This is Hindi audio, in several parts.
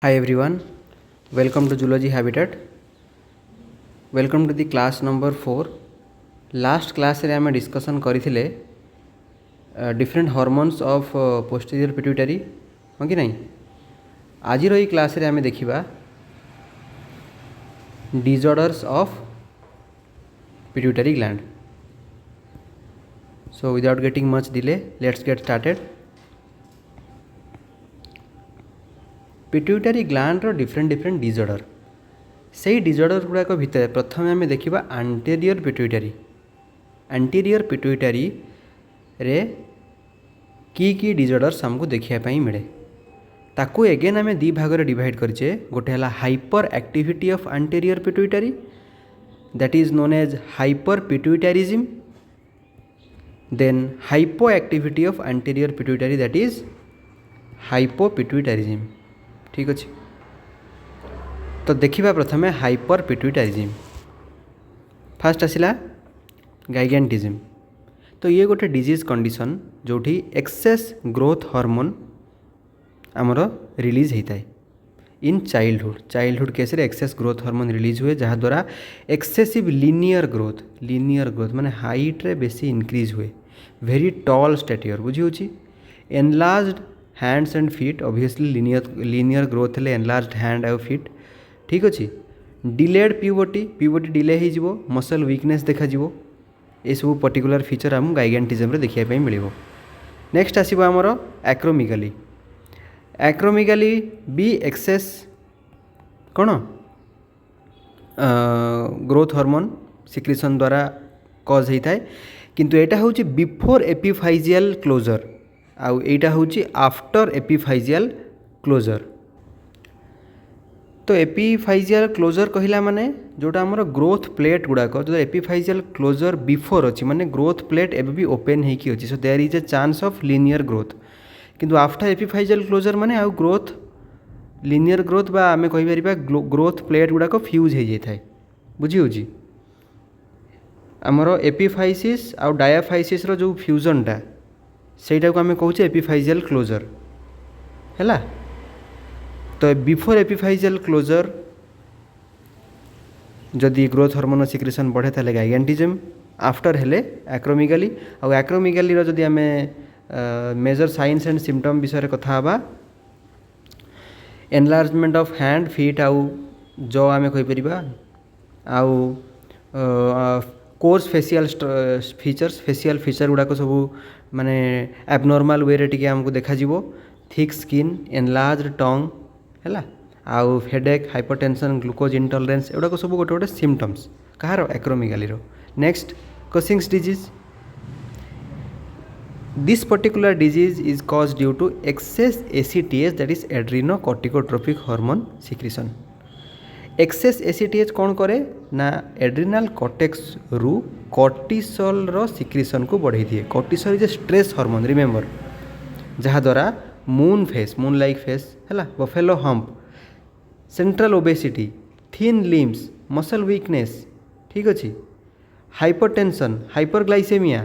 Hi everyone, welcome to Zoology Habitat. Welcome to the class number 4. Last class रे आमे discussion करिथिले different hormones of posterior pituitary हाँ कि नहीं. आज रो क्लास रे आमे देखिबा disorders of pituitary gland. So without getting much delay, let's get started. Pituitary gland रो डिफरेंट डिजॉर्डर से डिजॉर्डर गुड़ाक भितर प्रथम आम देखा एंटीरियर पिट्यूटरी. एंटीरियर पिट्यूटरी रे की डिजॉर्डर्स हमको देखापी मिले ताकू एगेन आम दी भाग डिवाइड करचे. गोटे है hyper activity of anterior pituitary that is known as hyperpituitarism. Then hypo activity of anterior pituitary that is hypopituitarism. ठीक अच्छे. तो देखिबा प्रथम हाइपर पिट्यूटरिज्म. फास्ट आसिला गाइगेंटिज्म. तो ये गोटे डिजीज कंडीशन जोठी एक्सेस ग्रोथ हार्मोन आमर रिलीज होता है इन चाइल्डहुड केस रे एक्सेस ग्रोथ हार्मोन रिलीज हुए जहाँ द्वारा एक्सेसिव लिनियर ग्रोथ माने हाइट रे बेसी इंक्रीज हुए. वेरी टॉल स्टेट्यूर बुझी होची. Enlarged hands and feet obviously linear growth हेले एनलार्ज्ड हैंड और फीट. ठीक अच्छे. डिलेड प्यूबर्टी डिले हो मसल वीकनेस देखा ये सब पर्टिकुलर फीचर आम गाइगेंटिज्म रे देखा मिल. नेक्स्ट आसो आमर एक्रोमेगाली भी एक्सेस कौन ग्रोथ हार्मोन सिक्रेशन द्वारा कज होता है किंतु यहाँ हूँ बिफोर एपिफाइजियल क्लोजर आउ एटा हूँ आफ्टर एपिफाइजियल क्लोजर. तो एपिफाइजियल क्लोजर कहला माने जोटा आमर ग्रोथ प्लेट गुड़ाक जो एपिफाइजियल क्लोजर बिफोर अच्छी माने ग्रोथ प्लेट एबे भी ओपन होगी अच्छी. So there is a chance of linear growth. किंतु आफ्टर एपिफाइजियल क्लोजर माने आउ ग्रोथ लिनियर ग्रोथ बा आमे कहि परिबा ग्रोथ प्लेट गुड़ाक फ्यूज हो जाए थाए. बुझी होची. आमर एपिफाइसिस आउ डायाफाइसिस रो जो फ्यूजनटा सेटा को आम कहूँ एपिफाइजियल क्लोजर है. तो बिफोर एपिफाइजियल क्लोजर जदि ग्रोथ हार्मोन सिक्रेशन बढ़े ताले गाइगेंटिज्म. आफ्टर हेले एक्रोमेगाली. आउ एक्रोमेगाली रो जदि आम मेजर साइंस एंड सिम्पटम विषय कथा हबा एनलार्जमेंट ऑफ हैंड फीट आउ जो आम कहि परिबा आउ कोर्स फेसियल फीचर गुड़ाक सब माने एबनॉर्मल वे रे आमको देखा जीवो. थिक स्किन एनलार्ज्ड टंग है आउ हेडेक हाइपरटेंशन ग्लूकोज इंटॉलरेंस एगुड़ाक सब गोटे गोटे सिम्पटम्स कहार एक्रोमेगाली रो. Next Cushing's disease. This particular disease is cause due to excess ACTH that is adrenocorticotropic hormone secretion. Excess ACTH कौन करे ना एड्रिनाल कॉर्टेक्स रु कॉर्टिसोल रो सिक्रेशन को बढ़ाई दिए. Cortisol is a stress hormone remember जहाँ द्वारा मून लाइक फेस है buffalo hump central obesity thin limbs muscle weakness. ठीक अच्छे. हाइपरटेंशन हाइपरग्लाइसेमिया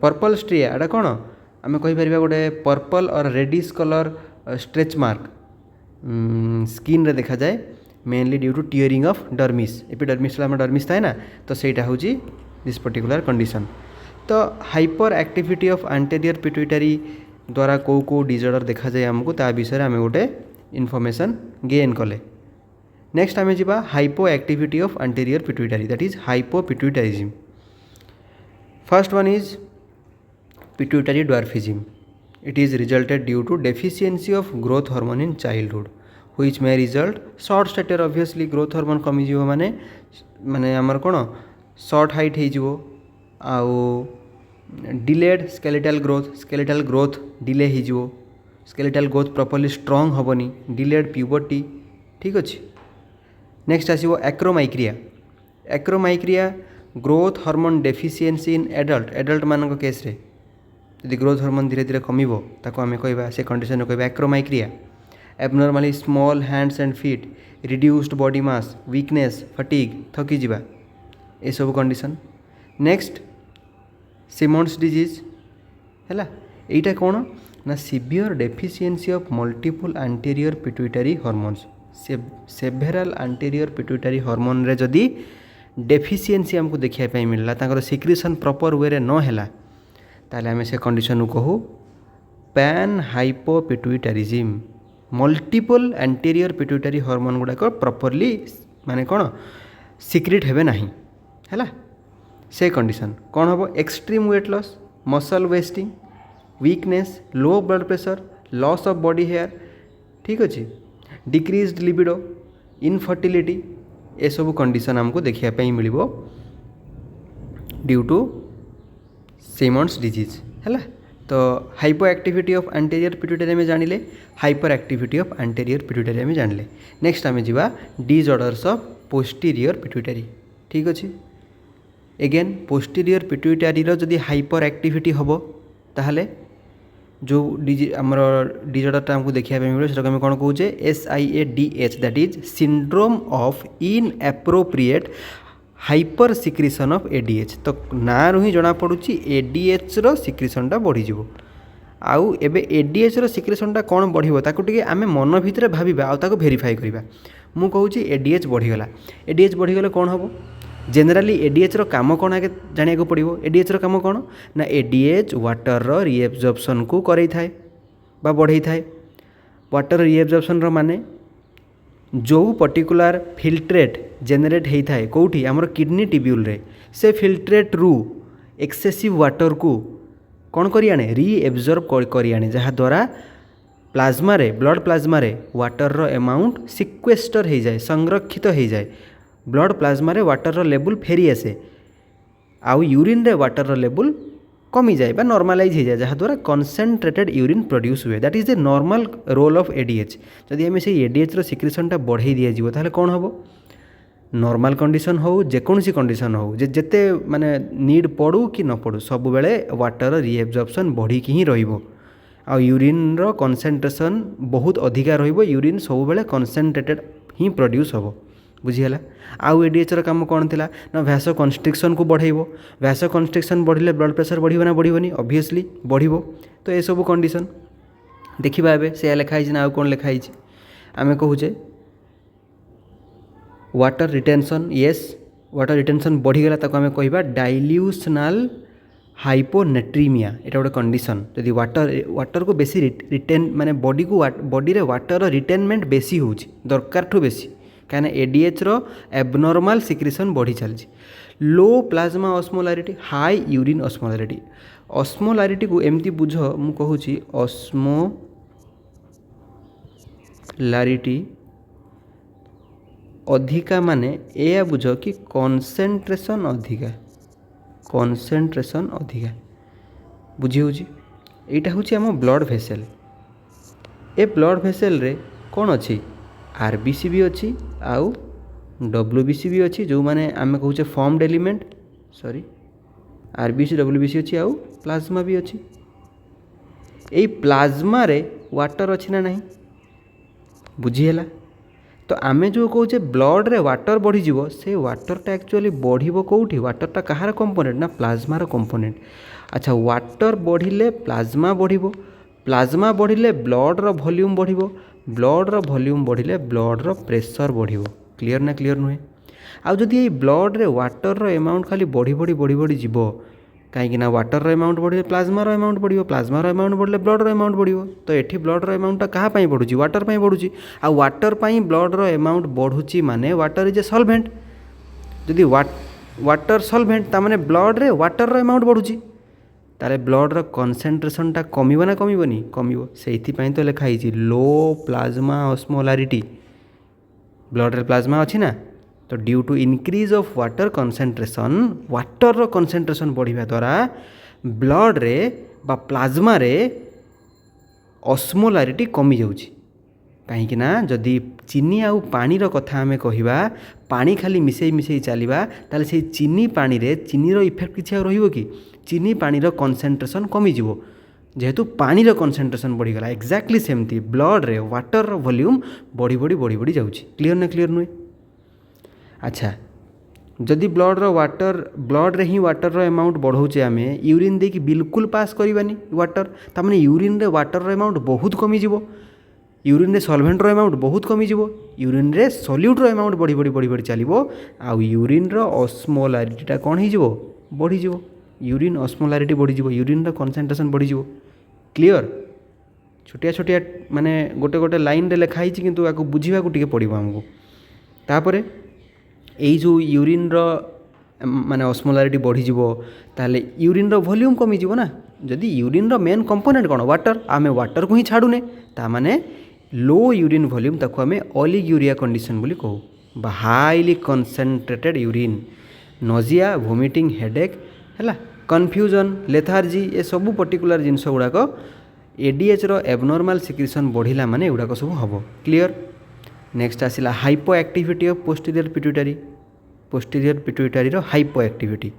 पर्पल स्ट्रिया एटा कौन आम कहीपर गोटे पर्पल और reddish colour stretch mark skin रे देखा जाए mainly due to tearing of dermis. Epidermis dermis थाए ना तो सेटा हूँ दिस पर्टिकुलर कंडीशन. तो hyper activity of anterior pituitary द्वारा कौ डिजॉर्डर देखा जाए आमको ता विषय आम गोटे इनफॉरमेशन गेन कले. नेक्स्ट आम जा hypo activity of anterior pituitary that is hypopituitarism. First one is pituitary dwarfism. It is resulted due to deficiency of growth hormone in childhood which may result short stature. Obviously growth hormone कमी जीवो माने माने आमर कोन शॉर्ट हाइट हे जीवो आउ डिलेड स्केलेटल ग्रोथ डिले हे जीवो. स्केलेटल ग्रोथ प्रॉपर्ली स्ट्रांग होबनी. Delayed puberty. ठीक अच्छे. नेक्स्ट आसीबो acromicria growth hormone deficiency in adult मानक केस रे यदि ग्रोथ हार्मोन धीरे धीरे कमिबो ताको आमे कहबा से कंडीशन कहबा acromicria. Abnormally small hands and feet reduced body mass weakness fatigue थकी जीवा ये सब कंडीशन. नेक्स्ट सिमोन्स डिजीज है. एटा कौन ना severe deficiency of multiple anterior pituitary hormones सेभेराल anterior pituitary hormone रे जदि डेफिशिएंसी हमको देखा मिलला तांकर सिक्रीशन प्रॉपर वे रे न हैला ताले आमे से कंडीशन को कहू panhypopituitarism multiple anterior pituitary hormone गुड़ाक प्रॉपर्ली माने कौन सिक्रेट हेबे नहीं हैला से कंडीशन कौन हम extreme weight loss muscle wasting weakness low blood pressure loss of body hair ठीक अच्छे डिक्रीज्ड लिबिडो इनफर्टिलिटी ये सब कंडीशन हमको देखा मिल ड्यू टू सिमन्स डिजीज है तो hyper activity of anterior pituitary में जानिले hyper activity of anterior pituitary में जानिले नेक्स्ट आम जा डिसऑर्डर्स ऑफ पोस्टीरियर पिट्यूटरी ठीक अच्छे एगेन पोस्टीरियर पिट्यूटरी जदि हाइपर एक्टिविटी हम ताहले जो आमर डिसऑर्डरटा हमको देखा मिले से आम कौन कहे SIADH that is syndrome of inappropriate hyper secretion of ADH तो ना ही जना पड़ुची ADH रो सिक्रीशनटा बढ़ी आउ एबे ADH रो सिक्रीशनटा कौन बढ़िबो ताकू टिके आमे मन भितर भाबिबा आ ताकू वेरीफाई करिबा मु कहूची ADH बढ़ीगला ADH बढ़ीगले कौन हम जेनेराली ADH रो काम कौन आगे जानिया को पड़ो ADH रो काम कौन ना ADH वाटर रो रिएब्जॉर्प्शन को करई थाए बा बढ़ई थाए वाटर रिएब्जॉर्प्शन रो माने जो पर्टिकुलर फिल्ट्रेट जेनेरेट होता है कौटी आमर किडनी ट्यूब्यूल रे से फिल्ट्रेट रु एक्सेसिव वाटर को कौन करी आने रीएब्जॉर्ब करी आने जहाँ द्वारा प्लाज्मा रे ब्लड प्लाज्मा रे वाटर रो अमाउंट सिक्वेस्टर हो जाए संरक्षित हो जाए ब्लड प्लाज्मा रे वाटर रो लेवल फेरी आसे आउ यूरिन रे वाटर रो लेवल कमी जाए नॉर्मलाइज हो जाए जहाँ द्वारा कनसेंट्रेटेड यूरिन प्रोड्यूस हुए that is the normal role of ADH जदि आम से ADH रो सिक्रीशनटा बढ़ई दि जाए ताहले कौन हम नॉर्मल कंडीशन हो जेकोसी कंडीशन हो जेते माने नीड पड़ू कि न पड़ू सब बेले वाटर रिएब्जॉर्प्शन बढ़ी ही रहिबो आ यूरिन रो कनसेंट्रेशन बहुत अधिका रहिबो यूरिन सब बेले कनसेंट्रेटेड ही प्रोड्यूस होबो बुझीगला आउ ADH रो काम कौन थिला ना वैसो कन्स्ट्रिक्शन को बढ़ाइबो वैसो कन्स्ट्रिक्शन बढ़िले ब्लड प्रेशर बढ़िबो ना बढ़िबोनी ऑब्वियसली बढ़िबो तो ये सब कंडीशन देखिबा एबे से लिखाई ना आउ कौन लिखाई आमे कहूचे water retention yes water retention बढ़ीगला ताको आमे कहबा डाइल्यूशनल हाइपोनेट्रीमिया एटा गोटे कंडीशन जदि वाटर को बेसी रिटेन माने बॉडी को बॉडी रे वाटर रिटेनमेंट बेसी होउची दरकार ठू बेसी कहीं ADH रो एबनॉर्मल सिक्रीशन बढ़ी चलती low plasma osmolarity high urine osmolarity को एमती बुझ मु कहूची ऑस्मोलारिटी अधिका माने या बुझ कि कॉन्सेंट्रेशन अधिका बुझी होची एटा होची आम ब्लड भेसेल ए ब्लड भेसेल रे कौन अच्छी RBC भी अच्छी आउ WBC भी अच्छी जो माने आमे कहूचे formed element sorry RBC WBC अच्छी आउ प्लाज्मा भी अच्छी एई प्लाज्मा रे वाटर अच्छी ना नहीं बुझीगला तो आमे जो कहूचे ब्लड रे वाटर बढ़ी जीवो से वाटरटा एक्चुअली बढ़िबो कोउठी वाटरटा कहार कंपोनेंट ना प्लाज्मा रो कंपोनेंट अच्छा water बढ़िले plasma बढ़िबो plasma बढ़िले blood rho volume बढ़िबो blood rho volume बढ़िले blood रो प्रेशर बढ़िबो क्लियर ना क्लियर नुहे आउ जदि ये ब्लड रे वाटर रो अमाउंट खाली बढ़ी जीवो कहीं वाटर रो अमाउंट बढ़े प्लाज्मा रो अमाउंट बढ़िबो प्लाज्मा रो अमाउंट बढ़ले ब्लड रो अमाउंट बढ़िबो तो एठी ब्लड रो अमाउंटटा कहा पई बढ़ुची वाटर पई बढ़ुची आ वाटर पई ब्लड रो अमाउंट बढ़ुची माने वाटर इज ए सॉल्वेंट जदि वाटर सॉल्वेंट ता माने ब्लड रे वाटर रो अमाउंट बढ़ुची तारे ब्लड रो कॉन्सेंट्रेशनटा कमिबो ना कमिबोनी कमिबो सेइथि पई तो लिखा हिची लो प्लाज्मा ऑस्मोलारिटी ब्लड रे प्लाज्मा अछि ना तो due to increase of water concentration बढ़िया द्वारा ब्लड रे बा प्लाज्मा रे ऑस्मोलारिटी कमी जाउची कहीं ना जदि चीनी आउ पानी रो कथा आमे कहिबा पानी खाली मिसई चलिबा ताले से चीनी पानी रे चीनी रो इफेक्ट किछि रहिबो कि चीनी पानी रो कॉन्सेंट्रेशन कमी जीवो जेहेतु पानी रो कॉन्सेंट्रेशन बढ़ीगला एक्जाक्टली सेमती ब्लड रे वाटर रो वॉल्यूम बढ़ी जाउची क्लियर ना क्लियर नुहे अच्छा जदि ब्लड रे ही वाटर एमाउंट बढ़ाऊे आम यूरिन देकी बिल्कुल पास करवानी वाटर ताने यूरिन रे वाटर एमाउंट बहुत कमिଯିव यूरिन रे सल्भेंटर एमाउंट बहुत कमिଯିव यूरिन रे सल्यूटर एमाउंट बढ़ी बढ़ी बढ़ी बढ़ी चलो आउ यूरिन रो ऑस्मोलारिटीटा कौन हो बढ़ीज यूरिन ऑस्मोलारिटी बढ़ीज यूरिन रो कंसंट्रेशन बढ़ीज क्लियर छोटिया छोटिया माने गोटे गोटे लाइन रे लिखाई किंतु आपको बुझा टिके पड़ो आमको तापर यही जो यूरिन रो माने ऑस्मोलारिटी बढ़ीज ताले यूरिन रो वॉल्यूम कमिजिव ना जदि यूरिन रो मेन कंपोनेंट कौन वाटर आमे वाटर को ही छाड़ूने तामाने लो यूरिन वॉल्यूम ताको आमे ऑलिग्यूरिया कंडीशन बोली कहू बा highly concentrated urine nausea vomiting headache है कन्फ्यूजन लेथार्जी ये सब पर्टिकुलर जिनस गुड़ाक एडीएच रो एबनॉर्मल सिक्रीशन बढ़िला माने एगुड़ाक सब हम क्लियर नेक्स्ट आसिला hypo activity of posterior pituitary रो हाइपो एक्टिविटी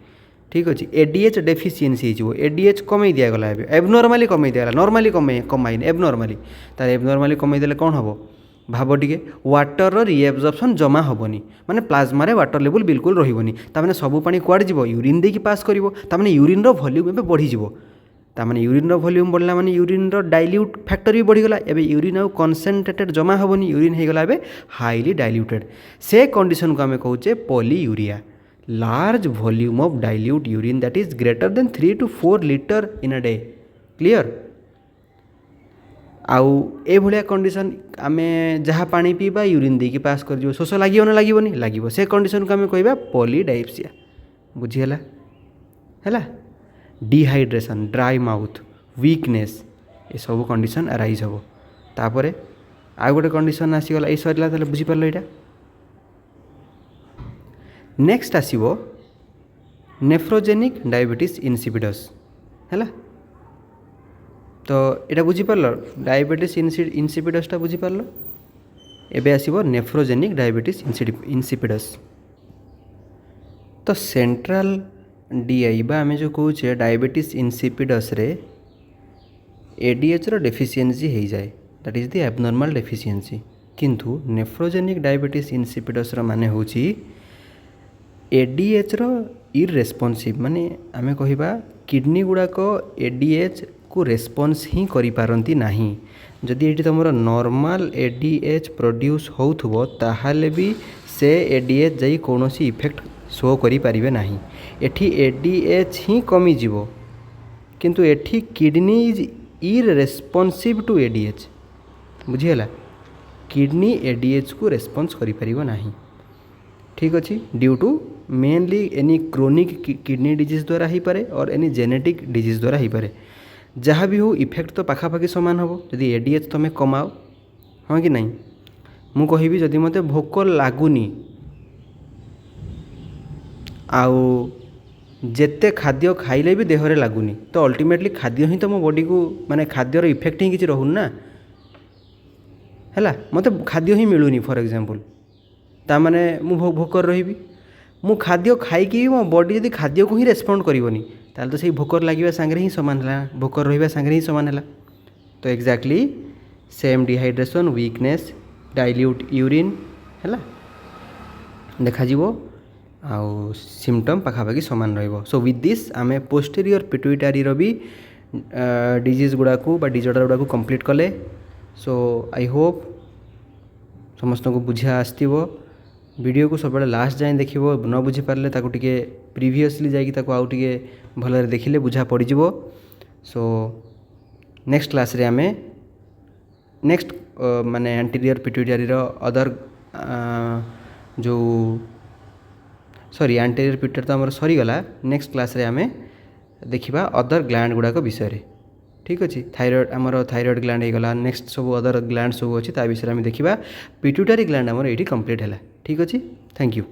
ठीक अच्छे एडीएच डेफिशिएंसी हो एडीएच कमे दिगला एबनॉर्मली कमे दिगला नॉर्मली कमाइन एबनॉर्मली तार एबनॉर्मली कमेदेले कौन हम भाव टिके वाटर रिएब्जॉर्प्शन जमा हेनी माने प्लाज्मा रे वाटर लेवल बिल्कुल रही ताने सब पानी कुआड़े जीव यूरिन देकी पास करिवो ताने यूरिन रो वॉल्यूम एबे बढ़ी जीवो ताने यूरिन रो वॉल्यूम बढ़ला माने यूरिन रो डाइल्यूट फैक्टर भी बढ़ीगला एबे यूरिन आउ कनसेंट्रेटेड जमा हेनी यूरिन होगला एबे हाईली डाइल्यूटेड से कंडीशन को आमे कहूचे polyuria large volume of dilute urine that is greater than 3 to 4 litre in a day clear आउ ए भलिया कंडीशन आमे जहाँ पानी पीबा यूरिन देकी पास कर जो शोष लागियो ना लागिवनी लागिवो से कंडीशन को आमे कहबा पॉलीडाइप्सिया बुझीगला हैला डिहाइड्रेशन ड्राई माउथ वीकनेस ये सब कंडीशन अराइज हम तापर आ गोटे कंडीशन आसीगला ये सरला ताले बुझी पारलो एटा नेक्स्ट आसीबो नेफ्रोजेनिक डायबिटीज इनसिपिडस हैला तो एटा बुझी पारलो डायबिटीज इनसिपिडसटा बुझी पारलो एबे आसीबो नेफ्रोजेनिक डायबिटीज इनसिपिडस तो सेंट्रल डीआई बा आमे जो कहूचे डायबिटीज इनसिपिडस रे एडीएच रो डेफिशिएंसी हो जाए that is the abnormal deficiency किंतु नेफ्रोजेनिक डायबिटीज इनसिपिडस रो माने होची एडीएच रो इरेस्पॉन्सिव माने आमे कहिबा किडनी गुड़ाक एडीएच को रेस्पॉन्स ही करि पारंती नाही जदि एटी तुमर नॉर्मल एडीएच प्रोड्यूस होउथबो ताहाले भी से एडीएच जाई कोनोसी इफेक्ट शो करि पारिबे नाही एठी एडीएच ही कमी जीवो किंतु एठी kidney is irresponsive to ADH बुझीगला किडनी एडीएच को रेस्पॉन्स करि पारिबो नाही ठीक अच्छे due to mainly any chronic kidney disease द्वारा ही पारे और एनी जेनेटिक डिजीज द्वारा ही पारे जहाँ भी हो इफेक्ट तो पाखापाखि सामान हम जदि एडीएच तुम कमाओ हाँ कि नहीं मु कहिबी जदि मते भोक लागुनी आउ जेते खाद्य खाइले भी देहरे लगुनि तो अल्टीमेटली खाद्य ही तो मो बॉडी को माने खाद्यर इफेक्ट ही किसी रहून ना है मत खाद्य ही मिलूनी फॉर एग्जांपल ता माने मु भोकर रही मु खाद्य खाई मो बॉडी यदि खाद्य को ही रेस्पॉन्ड करनी ताल तो सही भोकर लगे सांगे ही सामान है भोकर रहा सांगे ही सामान है तो exactly same dehydration weakness dilute urine है देखा आउ सिम्पटम पाखापाखि सामान रहिबो सो विथ दिस आमे पोस्टीरियर पिट्यूटरी रो भी डिजीज गुड़ा को बा डिजॉर्डर गुड़ा को कंप्लीट कले सो आई होप समस्त को बुझा आसथिबो वीडियो को सब लास्ट जाए देखिबो न बुझी पारले ताको टिके प्रीवियसली जाई ताको आउ टिके भलरे देखिले बुझा पड़ी जिवो सो नेक्स्ट क्लास रे आमे नेक्स्ट माने एंटीरियर पिट्यूटरी रो अदर जो सॉरी एंटीरियर पिट्यूटरी तो आमर सरीगला नेक्स्ट क्लास रे आमे देखिबा अदर ग्लैंड गुड़ाक विषय रे ठीक अच्छे थायराइड आमर थायराइड ग्लैंड हो गला नेक्स्ट सब अदर ग्लैंड सब अच्छी ता विषय में देखिबा पिट्यूटरी ग्लैंड आमर ये कंप्लीट है ठीक अच्छे थैंक यू।